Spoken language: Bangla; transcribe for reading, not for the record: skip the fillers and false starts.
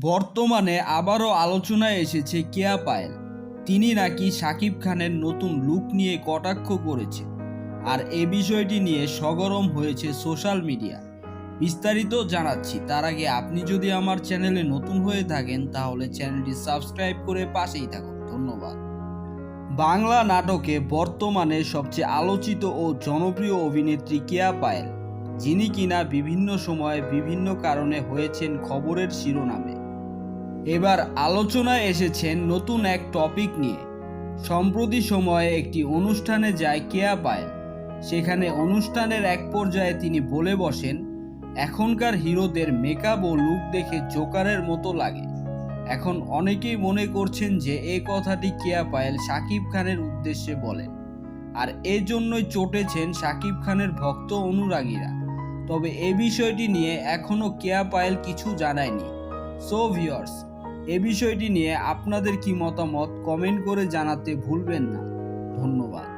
বর্তমানে আবারও আলোচনায় এসেছে কেয়া পায়েল। তিনি নাকি শাকিব খানের নতুন লুক নিয়ে কটাক্ষ করেছেন, আর এ বিষয়টি নিয়ে সগরম হয়েছে সোশ্যাল মিডিয়া। বিস্তারিত জানাচ্ছি, তার আগে আপনি যদি আমার চ্যানেলে নতুন হয়ে থাকেন তাহলে চ্যানেলটি সাবস্ক্রাইব করে পাশেই থাকুন। ধন্যবাদ। বাংলা নাটকে বর্তমানে সবচেয়ে আলোচিত ও জনপ্রিয় অভিনেত্রী কেয়া পায়েল, যিনি কিনা বিভিন্ন সময়ে বিভিন্ন কারণে হয়েছেন খবরের শিরোনামে। এবার আলোচনায় এসেছেন নতুন এক টপিক নিয়ে। সম্প্রতি সময়ে একটি অনুষ্ঠানে যায় কেয়া পায়েল। সেখানে অনুষ্ঠানের এক পর্যায়ে তিনি বলে বসেন, এখনকার হিরোদের মেকআপ ও লুক দেখে জোকারের মতো লাগে। এখন অনেকেই মনে করছেন যে এই কথাটি কেয়া পায়েল শাকিব খানের উদ্দেশ্যে বলেন, আর এজন্যই চটেছেন শাকিব খানের ভক্ত অনুরাগীরা। তবে এই বিষয়টি নিয়ে এখনো কেয়া পায়েল কিছু জানায়নি। সো ভিউয়ার্স, এ বিষয়টি নিয়ে আপনাদের কি মতামত কমেন্ট করে জানাতে ভুলবেন না। ধন্যবাদ।